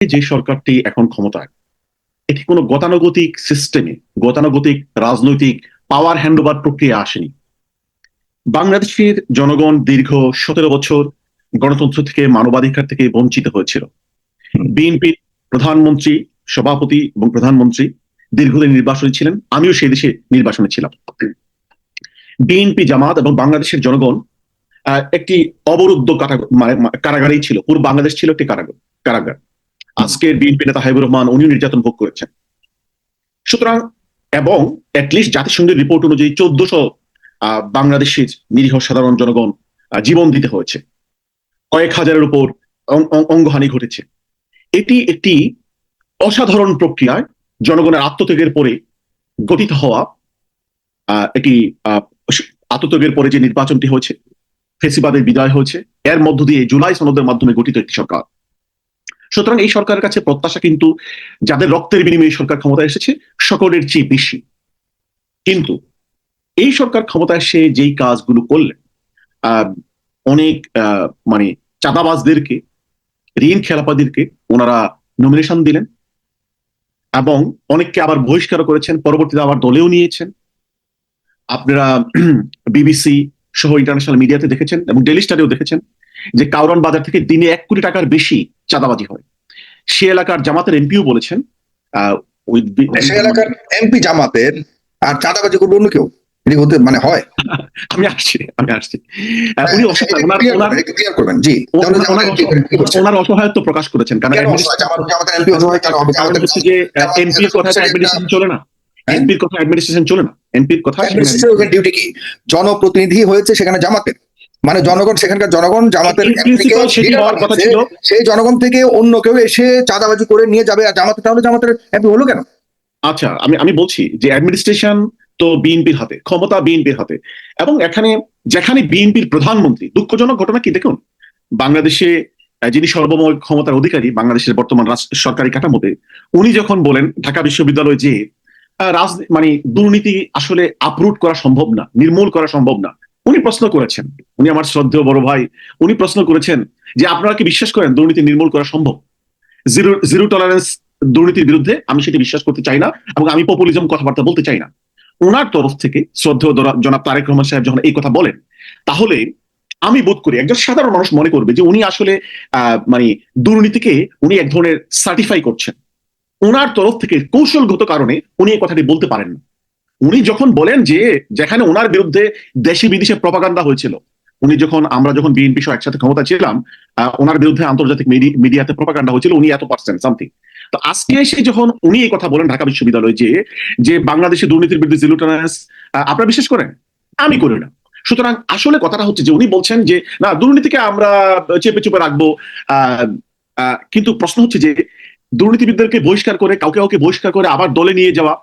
যে সরকারটি এখন ক্ষমতায়, এটি কোনো গতানুগতিক সিস্টেমে, গতানুগতিক রাজনৈতিক পাওয়ার হ্যান্ডওভার প্রক্রিয়া আসেনি। বাংলাদেশের জনগণ দীর্ঘ 17 বছর গণতন্ত্র থেকে, মানবাধিকার থেকে বঞ্চিত হয়েছিল। বিএনপির প্রধানমন্ত্রী, সভাপতি এবং প্রধানমন্ত্রী দীর্ঘদিন নির্বাসনে ছিলেন। আমিও সেই দেশে নির্বাসনে ছিলাম। বিএনপি, জামাত এবং বাংলাদেশের জনগণ একটি অবরুদ্ধ কারাগারেই ছিল। পুরো বাংলাদেশ ছিল একটি কারাগার। আজকের বিএনপি নেতা হাবিবুর রহমান উনিও নির্যাতন ভোগ করেছেন। সুতরাং এবং অ্যাটলিস্ট জাতিসংঘের রিপোর্ট অনুযায়ী 1400 বাংলাদেশের নিরীহ সাধারণ জনগণ জীবন দিতে হয়েছে, কয়েক হাজারের উপর অঙ্গহানি ঘটেছে। এটি একটি অসাধারণ প্রক্রিয়ায় জনগণের আত্মত্যাগের পরে গঠিত হওয়া একটি আত্মত্যাগের পরে যে নির্বাচনটি হয়েছে, ফেসিবাদের বিদায় হয়েছে, এর মধ্য দিয়ে জুলাই সনদের মাধ্যমে গঠিত একটি সরকার। সুতরাং এই সরকারের কাছে প্রত্যাশা কিন্তু যাদের রক্তের বিনিময়ে সরকার ক্ষমতায় এসেছে সকলের চেয়ে বেশি। কিন্তু এই সরকার ক্ষমতায় এসে যেই কাজগুলো করলেন, অনেক মানে চাঁদাবাজদেরকে, ঋণ খেলাপিদেরকে ওনারা নমিনেশন দিলেন এবং অনেককে আবার বহিষ্কার করেছেন, পরবর্তীতে আবার দলেও নিয়েছেন। আপনারা বিবিসি সহ ইন্টারন্যাশনাল মিডিয়াতে দেখেছেন এবং ডেইলি স্টারেও দেখেছেন যে কাউরান বাজার থেকে দিনে 1 কোটি টাকার বেশি চাঁদাবাজি হয়। সে এলাকার জামাতের এমপিও বলেছেন সে এলাকার এমপি জামাতের, আর চাঁদাবাজি করবে অন্য কেউ হতে মানে হয়। আমি আসছি উনি ওনার অসহায়ত্ব প্রকাশ করেছেন, কারণ যে এমপির কথা অ্যাডমিনিস্ট্রেশন চলে না, এমপির কথা অ্যাডমিনিস্ট্রেশন চলে না, এমপির কথা ডিউটি কি জনপ্রতিনিধি হয়েছে সেখানে জামাতের, মানে জনগণ, সেখানকার জনগণ জামাতের সেই জনগণ থেকে অন্য কেউ এসে চাঁদাবাজি করে নিয়ে যাবে আর জামাতে, তাহলে জামাতের এমপি হলো কেন? আচ্ছা, আমি বলছি যে অ্যাডমিনিস্ট্রেশন তো বিএনপির হাতে, ক্ষমতা বিএনপির হাতে, এবং যেখানে বিএনপির প্রধানমন্ত্রী, দুঃখজনক ঘটনা কি দেখুন, বাংলাদেশে যিনি সর্বময় ক্ষমতার অধিকারী বাংলাদেশের বর্তমান সরকারি কাঠামোতে, উনি যখন বলেন ঢাকা বিশ্ববিদ্যালয়ে যে মানে দুর্নীতি আসলে আপরুট করা সম্ভব না, নির্মূল করা সম্ভব না, উনি প্রশ্ন করেছেন, উনি আমার শ্রদ্ধেয় বড় ভাই, উনি প্রশ্ন করেছেন যে আপনারা কি বিশ্বাস করেন দুর্নীতি নির্মূল করা সম্ভব? জিরো টলারেন্স দুর্নীতির বিরুদ্ধে আমি সেটি বিশ্বাস করতে চাই না এবং আমি পপুলিজম কথাবার্তা বলতে চাই না। ওনার তরফ থেকে শ্রদ্ধেয় জনাব তারেক রহমান সাহেব যখন এই কথা বলেন, তাহলে আমি বোধ করি একজন সাধারণ মানুষ মনে করবে যে উনি আসলে মানে দুর্নীতিকে উনি এক ধরনের সার্টিফাই করছেন। ওনার তরফ থেকে কৌশলগত কারণে উনি এই কথাটি বলতে পারেন না। উনি যখন বলেন যে যেখানে ওনার বিরুদ্ধে দেশি বিদেশে প্রপাগান্ডা হয়েছিল, আমরা যখন বিএনপি সহ একসাথে ক্ষমতা ছিলাম, ওনার বিরুদ্ধে আন্তর্জাতিক মিডিয়াতে প্রপাগান্ডা হয়েছিল, উনি এত পার্সেন্ট সামথিং। তো আজকে এসে যখন উনি এই কথা বলেন ঢাকা বিশ্ববিদ্যালয়ে যে বাংলাদেশে দুর্নীতির বিরুদ্ধে জিরো টলারেন্স, আপনারা বিশ্বাস করেন? আমি করি না। সুতরাং আসলে কথাটা হচ্ছে যে উনি বলছেন যে না, দুর্নীতিকে আমরা চেপে রাখবো, কিন্তু প্রশ্ন হচ্ছে যে দুর্নীতিবিদদেরকে বহিষ্কার করে, কাউকে বহিষ্কার করে আবার দলে নিয়ে যাওয়া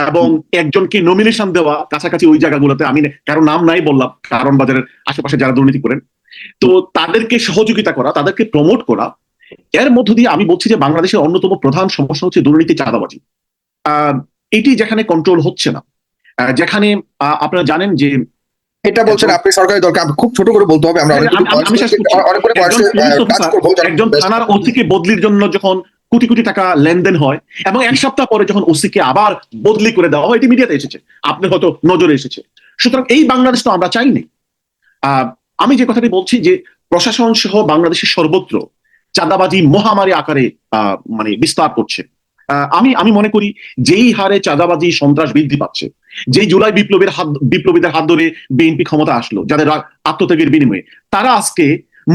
এবং একজনকে নমিনেশন দেওয়া কাছাকাছি ওই জায়গাগুলোতে, আমি কারো নাম নাই বললাম, কারণ বাজারের আশেপাশে যারা দুর্নীতি করেন, তো তাদেরকে সহযোগিতা করা, তাদেরকে প্রমোট করা, এর মধ্য দিয়ে আমি বলছি যে বাংলাদেশের অন্যতম প্রধান সমস্যা হচ্ছে দুর্নীতি, চাঁদাবাজি। এটি যেখানে কন্ট্রোল হচ্ছে না, যেখানে আপনারা জানেন যে এটা বলছেন আপনি সরকারি দলকে খুব ছোট করে বলতে হবে, আমরা একজন থানার ওসিকে বদলির জন্য যখন কোটি কোটি টাকা লেনদেন হয় এবং 1 সপ্তাহ পরে যখন ওসিকে আবার বদলি করে দেওয়া হয়, এটি মিডিয়াতে এসেছে, আপনার হয়তো নজরে এসেছে। সুতরাং এই বাংলাদেশ তো আমরা চাইনি। আমি যে কথাটি বলছি যে প্রশাসন সহ বাংলাদেশের সর্বত্র চাঁদাবাজি মহামারী আকারে মানে বিস্তার করছে। আমি মনে করি যেই হারে চাঁদাবাজি সন্ত্রাস বৃদ্ধি পাচ্ছে, যেই জুলাই বিপ্লবীদের হাত ধরে বিএনপি ক্ষমতা আসলো, যাদের আত্মত্যাগের বিনিময়ে, তারা আজকে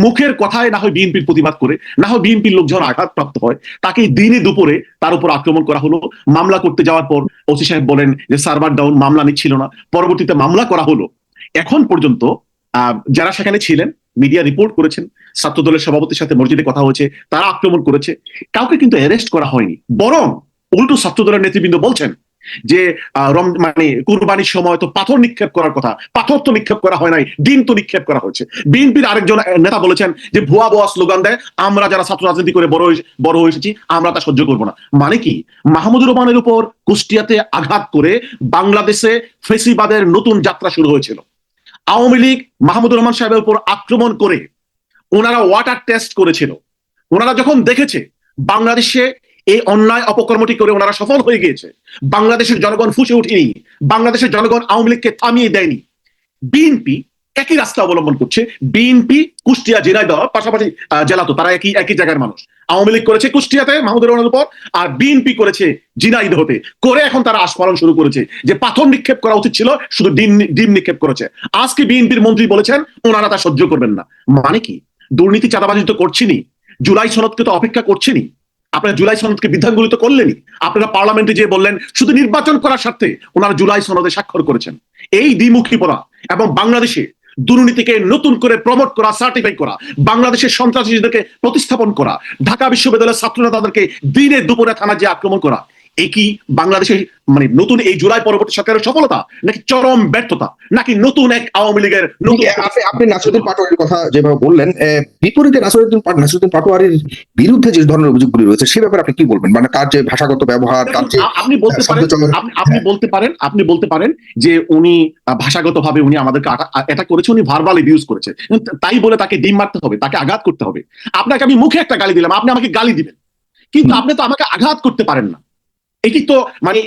মুখের কথায় না হয় বিএনপির প্রতিবাদ করে, না হয় বিএনপির লোক যখন আঘাতপ্রাপ্ত হয় তাকে দিনে দুপুরে তার উপর আক্রমণ করা হলো। মামলা করতে যাওয়ার পর ওসি সাহেব বলেন যে সার্ভার ডাউন, মামলা নিচ্ছিল না, পরবর্তীতে মামলা করা হলো। এখন পর্যন্ত যারা সেখানে ছিলেন, মিডিয়া রিপোর্ট করেছেন, ছাত্র দলের সভাপতির সাথে মসজিদে কথা হয়েছে, তারা আক্রমণ করেছে, কাউকে কিন্তু অ্যারেস্ট করা হয়নি। বরং উল্টো ছাত্র দলের নেতৃবৃন্দ বলছেন যে মানে কুরবানির সময় তো পাথর নিক্ষেপ করার কথা, পাথর তো নিক্ষেপ করা হয় নাই, ডিম তো নিক্ষেপ করা হয়েছে। বিএনপির আরেকজন নেতা বলেছেন যে ভুয়া স্লোগান দেয়, আমরা যারা ছাত্র রাজনীতি করে বড় হয়েছি আমরা তা সহ্য করবো না। মানে কি, মাহমুদুর রহমানের উপর কুষ্টিয়াতে আঘাত করে বাংলাদেশে ফেসিবাদের নতুন যাত্রা শুরু হয়েছিল। আওয়ামী লীগ মাহমুদুর রহমান সাহেবের উপর আক্রমণ করে ওনারা ওয়াটার টেস্ট করেছিল। ওনারা যখন দেখেছে বাংলাদেশে এই অন্যায় অপকর্মটি করে ওনারা সফল হয়ে গিয়েছে। বাংলাদেশের জনগণ ফুঁসে উঠেনি, বাংলাদেশের জনগণ আওয়ামী লীগকে থামিয়ে দেয়নি। বিএনপি একই রাস্তা অবলম্বন করছে। বিএনপি কুষ্টিয়া, ঝিনাইদহ পাশাপাশি জেলা, তো তারা একই একই জায়গার মানুষ। আওয়ামী লীগ করেছে কুষ্টিয়াতে মাহমুদুর রহমানের উপর, আর বিএনপি করেছে ঝিনাইদহতে। করে এখন তারা আস্ফালন শুরু করেছে যে পাথর নিক্ষেপ করা উচিত ছিল, শুধু ডিম নিক্ষেপ করেছে। আজকে বিএনপির মন্ত্রী বলেছেন ওনারা তা সহ্য করবেন না। মানে কি? দুর্নীতি চাঁদাবাজি তো করছেনি, জুলাই সনদকে তো অপেক্ষা করছেনি। আপনারা জুলাই সনদকে বিধানগুলিত করলেনি। আপনারা পার্লামেন্টে যে বললেন শুধু নির্বাচন করার স্বার্থে ওনারা জুলাই সনদে স্বাক্ষর করেছেন। এই দ্বিমুখী পড়া এবং বাংলাদেশে দুর্নীতিকে নতুন করে প্রমোট করা, সার্টিফাই করা, বাংলাদেশের সন্ত্রাসীদেরকে প্রতিস্থাপন করা, ঢাকা বিশ্ববিদ্যালয়ের ছাত্ররা তাদেরকে দিনে দুপুরে থানা যে আক্রমণ করা, এই কি বাংলাদেশে মানে নতুন এই জুলাই পরবর্তী সরকারের সফলতা, নাকি চরম ব্যর্থতা, নাকি নতুন এক আওয়ামী লীগের নতুন? আপনি নাসিরউদ্দিন পাটোয়ারির কথা যেভাবে বললেন, বিপরীতে নাসিরউদ্দিন পাটোয়ারির বিরুদ্ধে যে ধরনের অভিযোগগুলি রয়েছে সে ব্যাপারে আপনি কি বলবেন? মানে তার যে ভাষাগত ব্যবহার, তার যে আপনি বলতে পারেন যে উনি ভাষাগতভাবে উনি আমাদেরকে এটা করেছে, উনি ভার্বাল অ্যাবিউজ করেছে, তাই বলে তাকে ডিম মারতে হবে, তাকে আঘাত করতে হবে? আপনাকে আমি মুখে একটা গালি দিলাম, আপনি আমাকে গালি দিবেন, কিন্তু আপনি তো আমাকে আঘাত করতে পারেন না।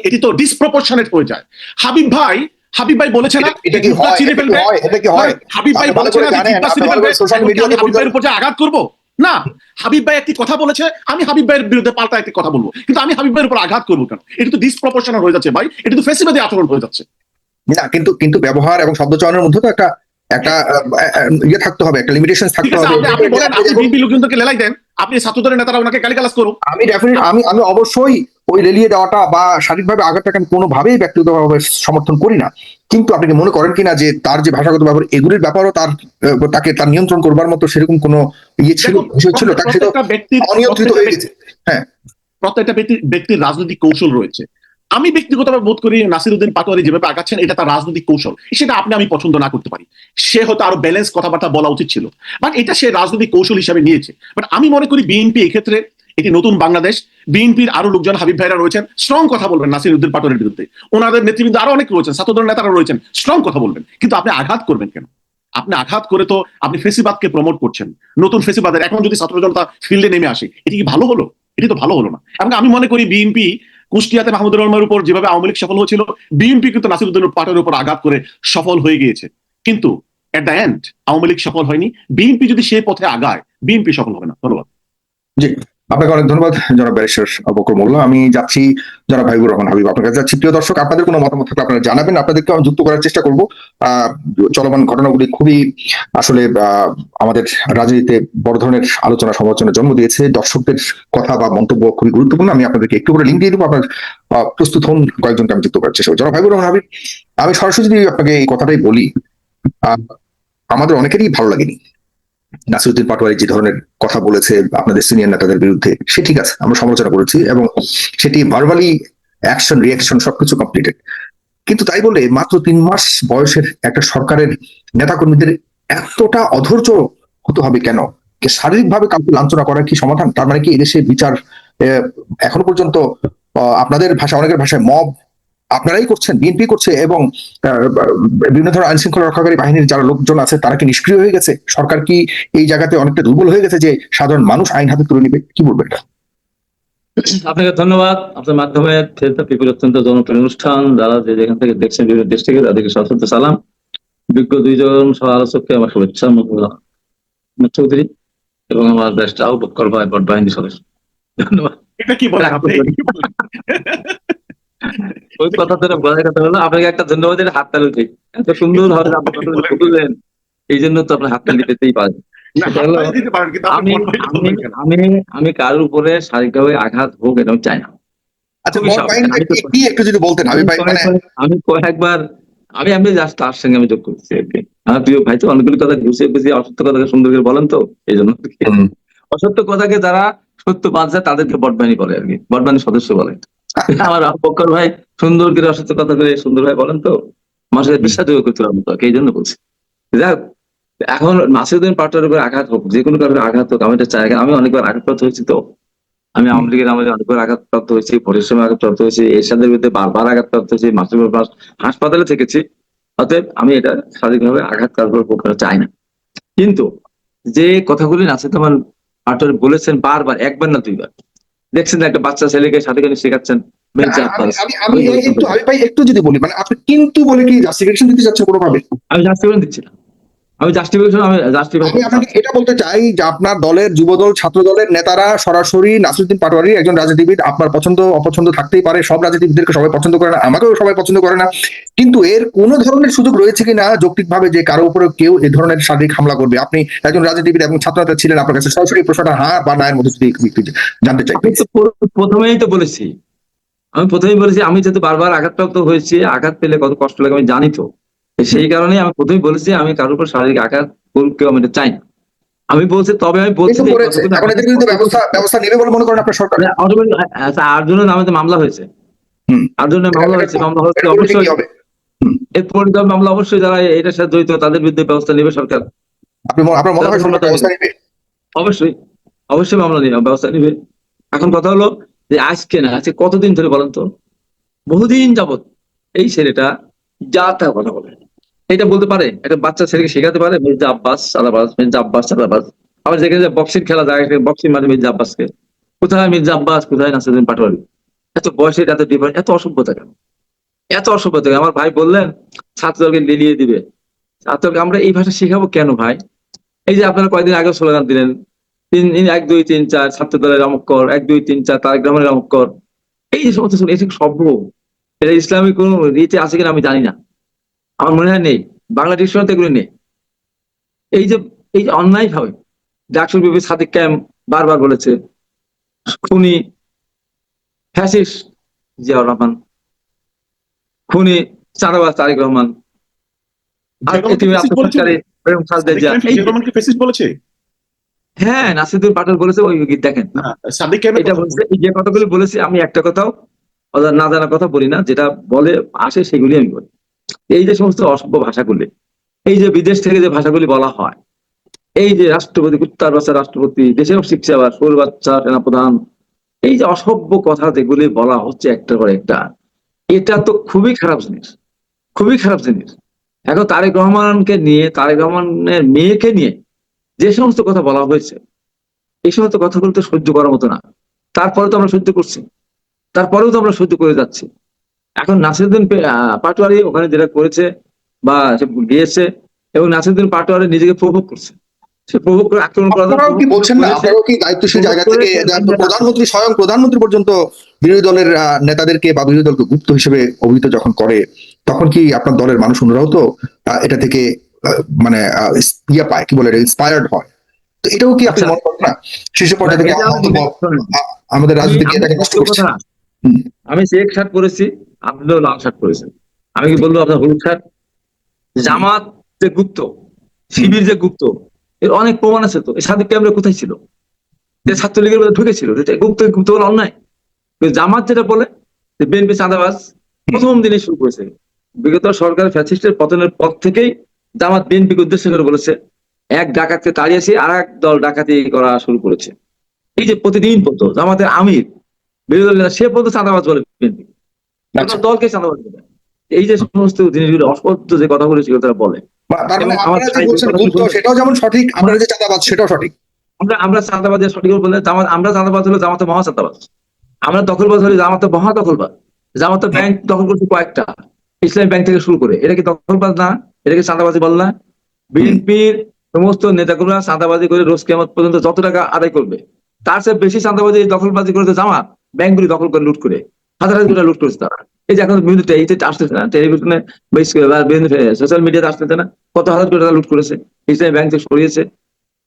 এটি তো ডিসপ্রপোর্শনেট হয়ে যায়। হাবিব ভাই বলেছে না হাবিব ভাই বলেছে না হাবিবের উপর যে আঘাত করবো না। হাবিব ভাই একটি কথা বলেছে, আমি হাবিব ভাইয়ের বিরুদ্ধে পাল্টা একটি কথা বলবো, কিন্তু আমি হাবিব ভাইয়ের উপর আঘাত করবো কেন? এটি তো ডিসপ্রপোর্শনাল হয়ে যাচ্ছে ভাই, এটি তো ফেসিবাদী আচরণ হয়ে যাচ্ছে না। কিন্তু ব্যবহার এবং শব্দ চয়নের মধ্যে তো একটা ইয়ে থাকতে হবে, একটা লিমিটেশন থাকতে হবে। আপনি বলেন, আপনি বিএনপি লোকজনকে লেলাই দেন, আপনি ছাত্রদলের নেতারা ওনাকে গালিগালাজ করুন। আমি অবশ্যই ওই লেলিয়ে দেওয়াটা বা শারীরিকভাবে আঘাতটাকে আমি কোনোভাবেই ব্যক্তিগতভাবে সমর্থন করি না। কিন্তু আপনি কি মনে করেন কিনা যে তার যে ভাষাগত ব্যবহার, এগুলির ব্যাপারও তাকে তার নিয়ন্ত্রণ করবার মতো সেরকম কোনো ইয়ে ছিল, বিষয় ছিল? তাকে সেটা অনিয়ন্ত্রিত হয়ে গেছে। হ্যাঁ, প্রত্যেকটা ব্যক্তির রাজনৈতিক কৌশল রয়েছে। আমি ব্যক্তিগতভাবে বোধ করি নাসিরউদ্দিন পাটোয়ারি যেভাবে আগাচ্ছেন এটা তার রাজনৈতিক কৌশল, সেটা আমি পছন্দ না করতে পারি। সে হয়তো আরো ব্যালেন্স কথাবার্তা বলা উচিত ছিল, বাট এটা সে রাজনৈতিক কৌশল হিসাবে নিয়েছে। বাট আমি মনে করি বিএনপি এক্ষেত্রে, এটি নতুন বাংলাদেশ, বিএনপির আরো লোকজন, হাবিব ভাইরা রয়েছেন, স্ট্রং কথা বলবেন নাসিরউদ্দিন পাটোয়ারির বিরুদ্ধে। ওনাদের নেতৃবৃন্দ আরো অনেক রয়েছেন, ছাত্রদল নেতারা রয়েছেন, স্ট্রং কথা বলবেন। কিন্তু আপনি আঘাত করবেন কেন? আপনি আঘাত করে তো আপনি ফেসিবাদকে প্রমোট করছেন, নতুন ফেসিবাদের। এখন যদি ছাত্র জনতা ফিল্ডে নেমে আসে, এটি কি ভালো হলো? এটি তো ভালো হলো না। এবং আমি মনে করি বিএনপি কুষ্টিয়াতে মাহমুদুর রহমানের উপর যেভাবে আওয়ামী লীগ সফল হয়েছিল, বিএনপি কিন্তু নাসিরউদ্দিন পাটোয়ারির উপর আঘাত করে সফল হয়ে গিয়েছে। কিন্তু at the end Awami League সফল হয়নি। বিএনপি যদি সেই পথে আগায়, বিএনপি সফল হবে না। ধন্যবাদ। জি, আপনাকে অনেক ধন্যবাদ জনাব ব্যারিস্টার বকর মোল্লা। আমি যাচ্ছি জনাব হাবিবুর রহমান হাবিব, আপনার কাছে যাচ্ছি। প্রিয় দর্শক, আপনাদের কোনো মতামত থাকলে আপনারা জানাবেন, আপনাদেরকে আমি যুক্ত করার চেষ্টা করব। চলমান ঘটনাগুলি খুবই আসলে আমাদের রাজনীতিতে বড় ধরনের আলোচনা সমালোচনার জন্ম দিয়েছে। দর্শকদের কথা বা মন্তব্য খুবই গুরুত্বপূর্ণ। আমি আপনাদেরকে একটু করে লিঙ্ক দিয়ে দেবো, আপনার প্রস্তুত হন, কয়েকজনকে আমি যুক্ত করার চেষ্টা করবো। জনাব হাবিবুর রহমান হাবিব, আমি সরাসরি যদি আপনাকে এই কথাটাই বলি, আমাদের অনেকেরই ভালো লাগেনি নাসিরউদ্দিন পাটোয়ারি যে ধরনের কথা বলেছে আপনাদের সিনিয়র নেতাদের বিরুদ্ধে। সে ঠিক আছে, আমরা সমালোচনা করেছি এবং সেটি ভার্বালি অ্যাকশন রিয়াকশন সবকিছু কমপ্লিটেড। কিন্তু তাই বলে মাত্র 3 মাস বয়সের একটা সরকারের নেতাকর্মীদের এতটা অধৈর্য হতে হবে কেন? শারীরিকভাবে কাউকে লাঞ্ছনা করার কি সমাধান? তার মানে কি এদেশে বিচার এখনো পর্যন্ত আপনাদের ভাষা, অনেকের ভাষায় মব আপনারাই করছেন, বিএনপি করছে, এবং বিভিন্ন ধরনের আইন শৃঙ্খলা রক্ষাকারী বাহিনীর যারা লোকজন আছে তারা কি নিষ্ক্রিয় হয়ে গেছে? সরকার কি এই জায়গাতে অনেকটা দুর্বল হয়ে গেছে যে সাধারণ মানুষ আইন হাতে তুলে নিবে? কি বলবেন? আপনাকে ধন্যবাদ। আপনার মাধ্যমে পিপুল অত্যন্ত জনপ্রিয় অনুষ্ঠান, যারা যেখান থেকে দেখছেন বিভিন্ন দেশ থেকে, তাদেরকে সশস্ত্র সালাম। বিজ্ঞ 2 জন সহ আলোচককে আমার শুভেচ্ছা চৌধুরী এবং আমার দেশটা বকর ভাই বট বাহিনী সদস্য। ধন্যবাদ। এটা কি বলেন আপনি? ওই কথা ধরে বলার কথা হলো, আপনাকে একটা ধন্যবাদ, হাততালি উঠে এত সুন্দর ভাবে আপনি বললেন, এই জন্য তো আপনার হাততালি পেতেই পারেন। আমি কারোর উপরে শারীরিকভাবে আঘাত হোক এটা চাই না। একটু যদি বলতেন হাবিব ভাই। আমি কয়েকবার আমি জাস্ট তার সঙ্গে আমি যোগ করছি আর কি। আমার প্রিয় ভাই তো অনেকগুলো কথা ঘুষিয়ে অসত্য কথাকে সুন্দর করে বলেন, তো এই জন্য অসত্য কথাকে যারা সত্য বাঁধছে তাদেরকে বটবাহিনী বলে আর কি, বটবাহিনী সদস্য বলে। আমার বকর ভাই সুন্দর করে অসত্য কথা করে সুন্দর ভাই বলেন, তো আমার সাথে বিশ্বাসযোগ্য করতে পারবো তো, এই জন্য বলছি। যাক, এখন নাসিরউদ্দিন পাটোয়ারির উপর আঘাত হোক, যে কোনো কারণে আঘাত হোক, আমি এটা চাই। আমি অনেকবার আঘাতপ্রাপ্ত হয়েছি, তো আমি আওয়ামী লীগের আমাদের অনেকবার আঘাতপ্রাপ্ত হয়েছি, পরিশ্রমে আঘাতপ্রাপ্ত হয়েছি, এরশাদের বিরুদ্ধে বারবার আঘাতপ্রাপ্ত হয়েছি, হাসপাতালে থেকেছি। অতএব আমি এটা শারীরিকভাবে আঘাত কারবার পক্ষে চাই না। কিন্তু যে কথাগুলি নাসিরউদ্দিন পাটোয়ারি বলেছেন বারবার, একবার না 2 বার, দেখছেন একটা বাচ্চা ছেলেকে সাথে করে শেখাচ্ছেন মির্জা আব্বাস। আমি ভাই একটু যদি বলি, মানে আপনি কিন্তু বলে কি জাস্টিফিকেশন দিতে চাচ্ছেন কোনোভাবে? আমি জাস্টিফিকেশন দিচ্ছি না, আমি জাস্টিফাই আমি আপনাকে এটা বলতে চাই যে আপনার দলের যুবদল ছাত্র দলের নেতারা সরাসরি নাসিরউদ্দিন পাটোয়ারি একজন রাজনীতিবিদ, আপনার পছন্দ অপছন্দ থাকতেই পারে, সব রাজনীতিবিদদেরকে সবাই পছন্দ করে না, আমাকেও সবাই পছন্দ করে না, কিন্তু এর কোন ধরনের সুযোগ রয়েছে কিনা যৌক্তিকভাবে যে কারো উপরে কেউ এ ধরনের শারীরিক হামলা করবে? আপনি একজন রাজনীতিবিদ এবং ছাত্র নেতা ছিলেন, আপনার কাছে সরাসরি প্রশ্নটা হ্যাঁ বা না এর মধ্যে যদি একটু জানতে চাই। আমি তো প্রথমেই তো বলেছি, আমি যেহেতু বারবার আঘাতপ্রাপ্ত হয়েছি, আঘাত পেলে কত কষ্ট লাগে আমি জানি, তো সেই কারণে আমি প্রথমেই বলেছি আমি কারোর উপর শারীরিক আঘাত কেউ আমি এটা চাই না। আমি বলছি, তবে আমি বলছি কিন্তু করেছে, এখন এদের বিরুদ্ধে ব্যবস্থা নেবে বলে মনে করেন আপনার সরকার? আটজনের নামে তো মামলা হয়েছে, আটজনের মামলা হয়েছে, অবশ্যই এর পরিণাম মামলা অবশ্যই যারা এটার সাথে জড়িত তাদের বিরুদ্ধে ব্যবস্থা নেবে সরকার। আপনার মনে হয় সরকার ব্যবস্থা নেবে? অবশ্যই মামলা নিবে, ব্যবস্থা নিবে। এখন কথা হলো যে আজকে না, আজকে কতদিন ধরে বলেন তো, বহুদিন যাবত এই ছেলেটা যা তা কথা বলে। এটা বলতে পারে, একটা বাচ্চা ছেলেকে শেখাতে পারে মির্জা আব্বাস চাঁদাবাজ, মির্জা আব্বাস চাঁদাবাজ। আবার যেখানে বক্সিং খেলা যায়, বক্সিং মানে মির্জা আব্বাসকে, কোথায় মির্জা আব্বাস, কোথায় নাসিরউদ্দিন পাটোয়ারি? এত বয়সের এত ডিফারেন্স, এত অসভ্যতা কেন? এত অসভ্যতা কেন? আমার ভাই বললেন ছাত্রদলকে লিলিয়ে দিবে, ছাত্রকে আমরা এই ভাষা শেখাবো কেন ভাই? এই যে আপনারা কয়েকদিন আগে স্লোগান দিলেন 1 2 3 4 ছাত্র দলের অমুক কর, 1 2 3 4 তারেক রহমানের অমুক কর, এই যে সমস্ত এটা সভ্য, এটা ইসলামিক কোন রীতি আছে কিনা আমি জানি না, আমার মনে হয় নেই, বাংলা ডিকশনারিতে এগুলো নেই। এই যে অন্যায় ভাবে ডাকসুর বিপি সাদিক ক্যাম বারবার বলেছে খুনি ফ্যাসিস্ট জিয়াউর রহমান, খুনি চাঁদাবাজ তারেক রহমান, আর বলেছে। হ্যাঁ, নাসিরউদ্দিন পাটোয়ারি বলেছে, ওই গীত দেখেন এটা বলছে, এই যে কথাগুলো বলেছি আমি একটা কথাও না জানা কথা বলি না, যেটা বলে আসে সেগুলি আমি বলি। এই যে সমস্ত অসভ্য ভাষাগুলি, এই যে বিদেশ থেকে যে ভাষাগুলি বলা হয়, এই যে রাষ্ট্রপতি, কুত্তার বাচ্চা রাষ্ট্রপতি, দেশেও শিখছে আবার সৌর বাচ্চা সেনাপ্রধান, এই যে অসভ্য কথা যেগুলি বলা হচ্ছে একটার পর একটা, এটা তো খুবই খারাপ জিনিস, খুবই খারাপ জিনিস। এখন তারেক রহমানকে নিয়ে, তারেক রহমানের মেয়েকে নিয়ে যে সমস্ত কথা বলা হয়েছে, এই সমস্ত কথাগুলো তো সহ্য করার মতো না। তারপরে তো আমরা সহ্য করছি, তারপরেও তো আমরা সহ্য করে যাচ্ছি। এখন নাসিরউদ্দিন পাটোয়ারি ওখানে যেটা করেছে বা গিয়েছে, এবং নাসিরউদ্দিন পাটোয়ারি নিজেকে প্রভোগ করছে, সে প্রভোগ করে আক্রমণ করা। আপনারাও কি বলছেন না, আপনারাও কি দায়িত্বশীল জায়গা থেকে প্রধানমন্ত্রী, স্বয়ং প্রধানমন্ত্রী পর্যন্ত বিরোধী দলের নেতাদেরকে বা বিরোধী দলকে গুপ্ত হিসেবে অভিহিত যখন করে, তখন কি আপনার দলের মানুষ অন্যরাও তো এটা থেকে মানে ইয়ে পায়, কি বলে, ইন্সপায়ার্ড হয়? তো এটাও কি আপনি মনে করেন না শীর্ষ পর্যায়ে থেকে আমাদের রাজনীতিকে এটাকে নষ্ট করছে? আমি চেক শার্ট পরেছি, আপনিও লাল শার্ট পরেছেন, আমি কি বলবো আপনার হলুদ শার্ট? জামাত যে গুপ্ত, শিবির যে গুপ্ত, এর অনেক প্রমাণ আছে তো। এই সাদিক ক্যামেরা কোথায় ছিল? ছাত্রলীগের মধ্যে ঢুকেছিল, গুপ্ত বলে অন্যায়। জামাত যেটা বলে যে বিএনপি চাঁদাবাজ, প্রথম দিনে শুরু করেছে, বিগত সরকার ফ্যাসিস্টের পতনের পর থেকেই জামাত বিএনপিকে উদ্দেশ্য করে বলেছে এক ডাকাতকে তাড়িয়েছে, আর এক দল ডাকাতি করা শুরু করেছে। এই যে প্রতিদিন বলতো জামাতের আমির, বিরোধী দল সে বলতো চাঁদাবাজ বলে বিএনপি, দলকে চাঁদাবাজ বলে। এই যে সমস্ত জিনিসগুলো অসত্য যে কথাগুলো সেগুলো তারা বলে, সেটাও যেমন সঠিক, আমরা যে চাঁদাবাজ সেটাও সঠিক। আমরা চাঁদাবাজের সঠিক বলে, আমরা চাঁদাবাজ হলে জামাতে মহা চাঁদাবাজ, আমরা দখলবাজ হলে জামাতে মহা দখলবাজ। জামাতে ব্যাংক দখল করছে কয়েকটা, ইসলামী ব্যাংক থেকে শুরু করে, এটা কি দখলবাজ না? এটাকে চাঁদাবাজি বল না? বিএনপির সমস্ত নেতাগুলো চাঁদাবাজি করে রোজ কিয়ামত পর্যন্ত যত টাকা আদায় করবে, তার চেয়ে বেশি চাঁদাবাজি দখলবাজি করেছে জামাত, ব্যাংকগুলি দখল করে লুট করে হাজার হাজার কোটি লুট করেছে তারা। এই যে এখন বিভিন্ন আসতেছে না, টেলিভিশনে বিভিন্ন সোশ্যাল মিডিয়াতে আসতেছে না, কত হাজার কোটি টাকা লুট করেছে, ইসলামী ব্যাংক থেকে সরিয়েছে।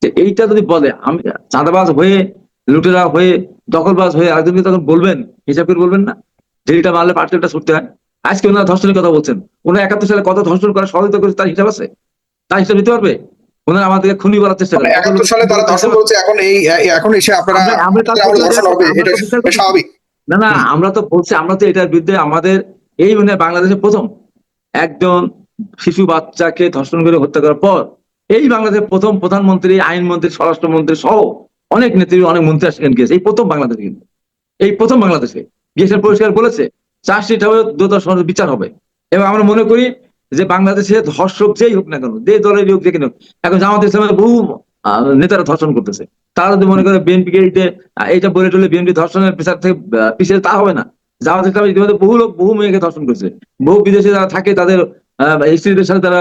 যে এইটা যদি বলে আমি চাঁদাবাজ হয়ে, লুটেরা হয়ে, দখলবাজ হয়ে আরেকজনকে তখন বলবেন, হিসাব করে বলবেন না? যেটা মারলে পার্টিটা ছুটতে হয়। আজকে ওনারা ধর্ষণের কথা বলছেন, ওনারা 71 সালে কত ধর্ষণ করা সহযোগিতা করেছে তার হিসাব আছে? তার হিসাব দিতে পারবে? ওনারা আমাদেরকে খুনি বলার চেষ্টা করে। 71 সালে তারা ধর্ষণ করেছে, এখন এসে আপনারা স্বাভাবিক না, আমরা তো বলছি, আমরা তো এটার বিরুদ্ধে, আমাদের এই মানে বাংলাদেশে প্রথম একজন শিশু বাচ্চাকে ধর্ষণ করে হত্যা করার পর এই বাংলাদেশের প্রথম প্রধানমন্ত্রী, আইনমন্ত্রী, স্বরাষ্ট্রমন্ত্রী সহ অনেক নেত্রী, অনেক মন্ত্রী আসেন গিয়েছে, এই প্রথম বাংলাদেশে, কিন্তু এই প্রথম বাংলাদেশে গিয়েছেন, পরিষ্কার বলেছে চার্জশিট হবে, দ্রুত বিচার হবে। এবং আমরা মনে করি যে বাংলাদেশে ধর্ষক যেই হোক না কেন, যে দলের হোক যে কেন, এখন জামাত ইসলামের বহু নেতারা ধর্ষণ করতেছে, তারা যদি মনে করে বিএনপিকে এইটা বলে টলে বিএনপি ধর্ষণের বিচার থেকে পিছিয়ে, তা হবে না। জামাত ইসলাম ইতিমধ্যে বহু লোক বহু মেয়েকে ধর্ষণ করেছে, বহু বিদেশে যারা থাকে তাদের স্ত্রীদের সাথে তারা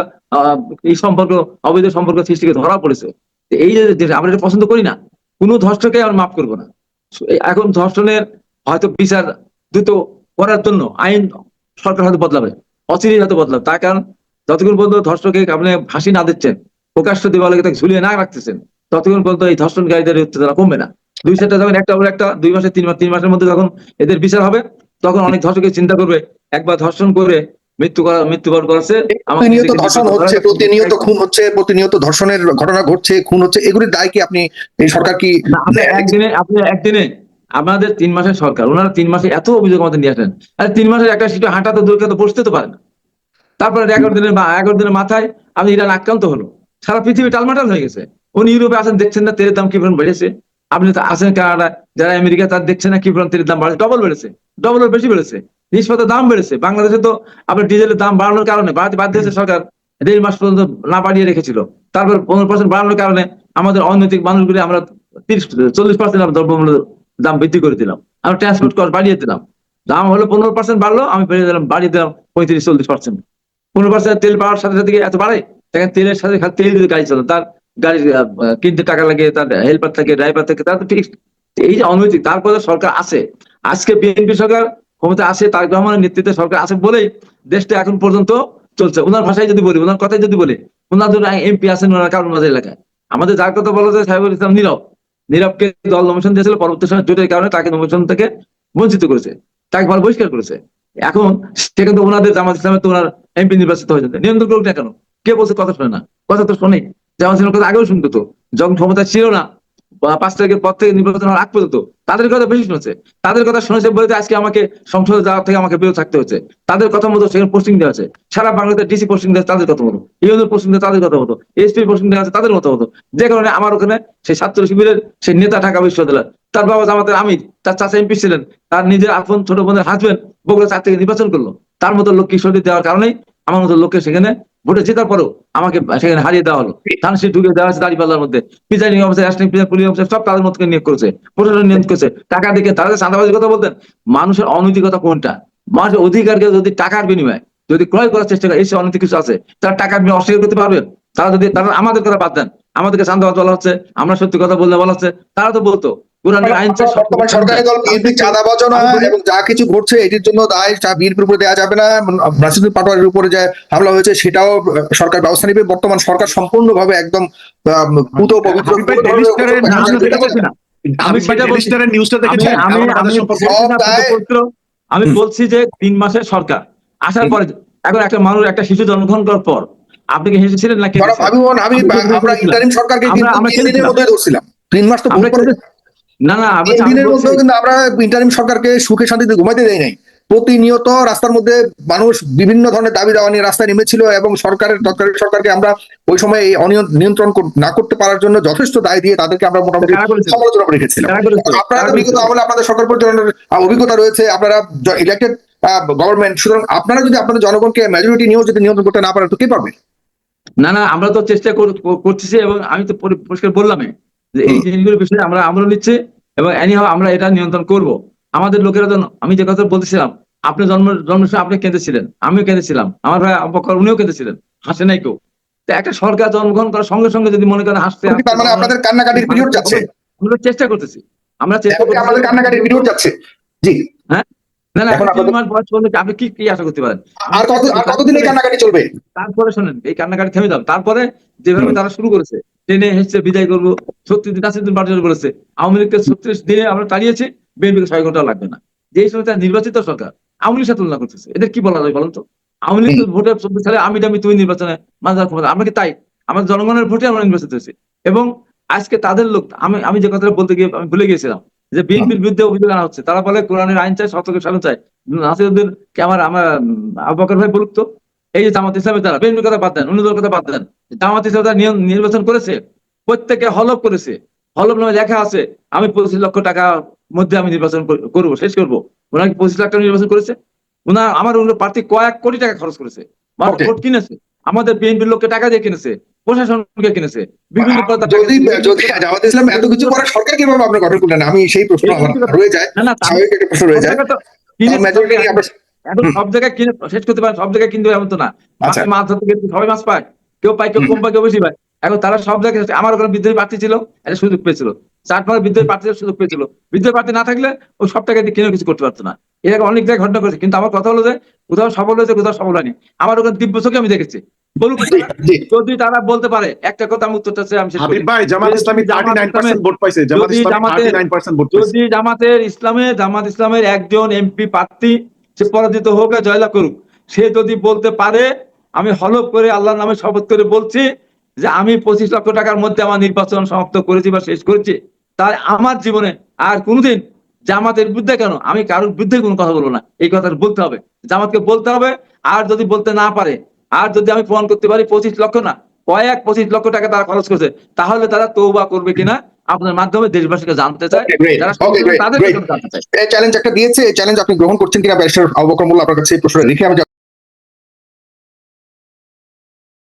এই সম্পর্ক, অবৈধ সম্পর্ক সৃষ্টিকে ধরা পড়েছে। এই যে আমরা এটা পছন্দ করি না, কোনো ধর্ষণকে আমরা মাফ করবো না। এখন ধর্ষণের হয়তো বিচার দ্রুত করার জন্য আইন সরকার হয়তো বদলাবে, অচিরেই হয়তো বদলাবে। তার কারণ যতক্ষণ পর্যন্ত ধর্ষকে আপনি ফাঁসি না দিচ্ছেন, প্রকাশ্য দেওয়ালে তাকে ঝুলিয়ে না রাখতেছেন, ততক্ষণ পর্যন্ত এই ধর্ষণকারীদের উত্তেজনা কমবে না। দুই সেটটা যখন একটা পর একটা 2 মাসে 3 মাসের মধ্যে যখন এদের বিচার হবে, তখন অনেক ধর্ষকে চিন্তা করবে একবার ধর্ষণ করে মৃত্যুবরণ করেছে, প্রতিনিয়ত ধর্ষণ হচ্ছে, প্রতিনিয়ত খুন হচ্ছে, প্রতিনিয়ত ধর্ষণের ঘটনা ঘটছে, খুন হচ্ছে, এগুলির দায় কি আপনি এই সরকার কি আপনি একদিনে আপনাদের 3 মাসের সরকার, ওনারা 3 মাসে এত অভিযোগ আমাদের নিয়ে আসেন, আর 3 মাসের একটা সিটে হাঁটা তো দূর, তো বসতে তো পারে না। তারপরে 11 দিনের মাথায় আপনি ইরান আক্রান্ত হলো, সারা পৃথিবী টালমাটাল হয়ে গেছে। উনি ইউরোপে আছেন, দেখছেন না তেলের দাম কি পরিমাণ বেড়েছে? আপনি তো আছেন কানাডা, যারা আমেরিকা, তার দেখছেন না কি পরিমাণ তেলের দাম বাড়ছে? ডবল বেড়েছে, ডবলের বেশি বেড়েছে। জিনিসপত্রের দাম বেড়েছে। বাংলাদেশে তো আপনার ডিজেলের দাম বাড়ানোর কারণে বাধ্য হয়েছে সরকার, 1.5 মাস পর্যন্ত না বাড়িয়ে রেখেছিল। তারপর 15% বাড়ানোর কারণে আমাদের অনৈতিক মানুষগুলি আমরা 30-40% দ্রব্যমূল্যের দাম বৃদ্ধি করে দিলাম, আমরা ট্রান্সপোর্ট কস্ট বাড়িয়ে দিলাম। দাম হলো 15% বাড়লো, আমি বাড়িয়ে দিলাম 35-40%। 15% তেল বাড়ার সাথে সাথে এত বাড়ে? দেখেন তেলের সাথে তেল যদি গাড়ি চলে, তার গাড়ি কিনতে টাকা লাগে, তার হেল্পার থাকে, ড্রাইভার থাকে, তার তো ফিক্সড। এই যে অনৈতিক, তারপরে সরকার আছে, আজকে বিএনপি সরকার ক্ষমতা আছে, তারেক রহমানের নেতৃত্বে সরকার আছে বলেই দেশটা এখন পর্যন্ত চলছে। ওনার ভাষায় যদি বলি, ওনার কথাই যদি বলি, ওনার জন্য এমপি আছেন ওনার কারণ মাঝে এলাকায়। আমাদের যার কথা বলা যায় সাহেবুল ইসলাম নীরবকে দল নমিশন দিয়েছিল, পরবর্তী সময় জোটের কারণে তাকে নমিশন থেকে বঞ্চিত করেছে, তাকে ভালো বহিষ্কার করেছে। এখন সেখানে তো ওনাদের জামাত ইসলামের তো ওনার এমপি নির্বাচিত হয়ে যেতে নিয়ন্ত্রণ করুক না কেন? কে বলছে কথা শোনে না? কথা তো শোনে। জামাত ইসলামের কথা আগেও শুনতো, তো যখন ক্ষমতা ছিল না, 5 তারিখের পর থেকে নির্বাচন হওয়ার আগ পর্যন্ত তাদের কথা বেশি শুনেছে। তাদের কথা শুনেছে বলে আজকে আমাকে সংসদে যাওয়ার থেকে আমাকে বিরত থাকতে হচ্ছে। তাদের কথা মতো সেখানে পোস্টিং দেওয়া আছে, সারা বাংলাদেশ ডিসি পোস্টিং দেওয়া তাদের কথা মতো, ইউনিয়ন পোস্টিং দেওয়া তাদের কথা মতো, এসপি পোস্টিং দেওয়া আছে তাদের মতো হতো। যে কারণে আমার ওখানে সেই ছাত্র শিবিরের সেই নেতা ঢাকা বিশ্ববিদ্যালয়, তার বাবা জামাতের আমির, তার চাচা এমপি ছিলেন, তার নিজের আপন ছোট বোনের হাজবেন্ড বগুড়া 4 থেকে নির্বাচন করলো। তার মতো লোক কিশোরী দেওয়ার কারণেই আমার মতো লোককে সেখানে ভোটে জেতার পরেও আমাকে সেখানে হারিয়ে দেওয়া হলো। ধানসি ঢুকে দেওয়া হয়েছে দাঁড়িপাল্লার মধ্যে, presiding officer, assistant police officer সব তাদের মতো নিয়োগ করেছে, প্রশাসন নিয়োগ করেছে। টাকা দিকে তারা চাঁদাবাজির কথা বলতেন। মানুষের অনৈতিকতা কোনটা? মানুষের অধিকারকে যদি টাকার বিনিময়ে যদি ক্রয় করার চেষ্টা করে, এসে অনৈতিক কিছু আছে, তারা টাকার বিনিময়ে অস্বীকার করতে পারবেন? তারা আমাদের কথা বাদ দেন, আমাদেরকে চাঁদাবাজ বলা হচ্ছে, আমরা সত্যি কথা বললে বলা হচ্ছে, তারা তো বলতো কোরআনের আইন বর্তমান সরকারি দল বিএনপি চাঁদাবাজ না, এবং যা কিছু ঘটছে এটির জন্য দায় বিএনপির উপরে দেওয়া যাবে না। রাশিদুল পাটোয়ারির উপরে যে হামলা হয়েছে সেটাও সরকার ব্যবস্থা নেবে। বর্তমান সরকার সম্পূর্ণভাবে একদম পুত পবিত্র। আমি বলছি যে 3 মাসের সরকার আসার পরে, এখন একটা মানুষ, একটা শিশু জন্মগ্রহণ করার পর আপনি কি হেসেছিলেন নাকি? আমরা ইন্টারিম সরকারকে 3 দিনের মধ্যে ধরছিলাম। 3 মাস তো না না, দিনের মধ্যেও কিন্তু আমরা ইন্টারিম সরকারকে সুখে শান্তিতে ঘুমাইতে দেই নাই। প্রতিনিয়ত রাস্তার মধ্যে মানুষ বিভিন্ন ধরনের দাবি দাওয়া নিয়ে রাস্তায় নেমেছিল, এবং সরকারকে আমরা ওই সময় এই নিয়ন্ত্রণ না করতে পারার জন্য যথেষ্ট দায় দিয়ে তাদেরকে আমরা মোটামুটি সমালোচনা করে রেখেছিলাম। আপনারা তো বিগত আমলে আপনাদের সরকার পরিচালনার অভিজ্ঞতা রয়েছে, আপনারা ইলেক্টেড গভর্নমেন্ট, সুতরাং আপনারা যদি আপনাদের জনগণকে মেজরিটি নিয়েও যদি নিয়ন্ত্রণ করতে না পারেন তো কে পারবে? না না, আমরা তো চেষ্টা করতেছি, এবং আমি তো পরিষ্কার বললামই যে এই জিনিসগুলোর বিষয়ে আমরা আমল নিচ্ছি, এবং আমরা এটা নিয়ন্ত্রণ করব। আমাদের লোকেরা জন্য আমি যে কথা বলতেছিলাম, আপনি জন্মের সময় আপনি কেঁদেছিলেন, আমিও কেঁদেছিলাম, আমার ভাই আবুবকর উনিও কেঁদেছিলেন, হাসে নাই কেউ। তো একটা সরকার জন্মগ্রহণ করার সঙ্গে সঙ্গে যদি মনে করেন হাসতে, তার মানে আপনাদের কান্নাকাটির পিরিয়ড যাচ্ছে। আমরা চেষ্টা করতেছি, আমাদের কান্নাকাটির পিরিয়ড যাচ্ছে। জি হ্যাঁ, না না, 3 মাস বয়স পর্যন্ত আপনি কি আশা করতে পারেন? আর কতদিন এই কান্নাকাটি চলবে? তারপরে শোনেন, এই কান্নাকাটি থেমে যাবে। তারপরে যেভাবে তারা শুরু করেছে, ট্রেনে হেসে বিদায় করবো, 36 দিন নাসিরুদ্দিন পাটোয়ারি বলেছে আওয়ামী লীগকে 36 দিনে আমরা তাড়িয়েছি, বিএনপিকে 6 ঘন্টা লাগবে না। যে সময় তারা নির্বাচিত সরকার আওয়ামী লীগের সাথে তুলনা করতেছে, এদের কি বলা যায় বলেন তো? আওয়ামী লীগ ভোটে 24 সালে আমি তুই নির্বাচনে মাঝার ক্ষমতা, আমরা কি তাই? আমাদের জনগণের ভোটে আমরা নির্বাচিত হয়েছি। এবং আজকে তাদের লোক, আমি যে কথাটা বলতে গিয়ে আমি ভুলে গিয়েছিলাম, যে বিএনপির বিরুদ্ধে অভিযোগ আনা হচ্ছে। তারা বলে কোরআনের আইন চাই, শতকের শাসন চাই। নাসিরুদ্দিন কে আমার আবু বকর ভাই বলুক তো, এই যে জামাত ইসলামের দ্বারা বিএনপির কথা বাদ দেন, অন্যদের কথা বাদ দেন, জামাত ইসলাম তারা নির্বাচন করেছে, প্রত্যেকে হলফ করেছে, হলফ নামে লেখা আছে আমি 25 লক্ষ টাকা মধ্যে আমি নির্বাচন করবো, শেষ করবো। ওনারা কি 25 লাখ টাকা নির্বাচন করেছে? আমার প্রার্থী কয়েক কোটি টাকা খরচ করেছে, ভোট কিনেছে, আমাদের বিএনপির লোককে টাকা দিয়ে কিনেছে, প্রশাসনকে কিনেছে, বিভিন্ন পদে যদি যদি জামাত ইসলাম এত কিছু করে সরকার কিভাবে আপনার গঠন করলেন, আমি সেই প্রশ্ন আমার রয়ে যায়, না না স্বাভাবিক একটা প্রশ্ন রয়ে যায়। মেজরিটি নিয়ে আমরা এখন সব জায়গায় কিনে শেষ করতে পারে, সব জায়গায় কিনতে এমন তো না। আচ্ছা। মাছ ধরতে গেলে সবাই মাছ পায়, কেউ পায়, কেউ কম পায়, কেউ বেশি পায়। এখন তারা সব জায়গায়, আমার ওখানে বিদ্রোহী প্রার্থী ছিল, একটা সুযোগ পেয়েছিল, 4 বিদ্রোহী প্রার্থীর সুযোগ পেয়েছিল। বিদ্রোহী প্রার্থী না থাকলে ও সব টাকা দিয়ে কিনেও কিছু করতে পারতো না। এরকম অনেক জায়গায় ঘটনা করেছে। কিন্তু আমার কথা হলো যে কোথাও সফল হয়েছে, কোথাও সফল হয়নি। আমার ওখানে দিব্য চোখে আমি দেখেছি। বলুক তারা, জি, যদি তারা বলতে পারে একটা কথা, আমি উত্তরটা চাই, আমি শেষ করি। হাবিব ভাই, জামাত ইসলামী 39% ভোট পাইছে, জামাত যদি ইসলামী জামাতের 39% ভোট পাইছে। যদি জামাত ইসলামের একজন এমপি প্রার্থী সে পরাজিত হোক আর জয়লাভ করুক, সে যদি বলতে পারে, আমি হলফ করে আল্লাহর নামে শপথ করে বলছি যে আমি 25 লক্ষ টাকার মধ্যে আমার নির্বাচন সমাপ্ত করেছি বা শেষ করেছি, তাই আমার জীবনে আর কোনোদিন জামাতের বিরুদ্ধে কেন, আমি কারোর বিরুদ্ধে কোনো কথা বলবো না। এই কথাটা বলতে হবে, জামাতকে বলতে হবে। আর যদি বলতে না পারে, আর যদি আমি প্রমাণ করতে পারি 25 লক্ষ না, 25 লক্ষ টাকা তারা খরচ করেছে, তাহলে তারা তওবা করবে কিনা আপনার মাধ্যমে দেশবাসীকে জানতে চায়, যারা তাদের জানতে চায়। এই চ্যালেঞ্জ একটা দিয়েছে, এই চ্যালেঞ্জ আপনি গ্রহণ করছেন কিনা ব্যারিস্টার আবু বকর মোল্লা, আপনার কাছে এই প্রশ্ন রেখে আমি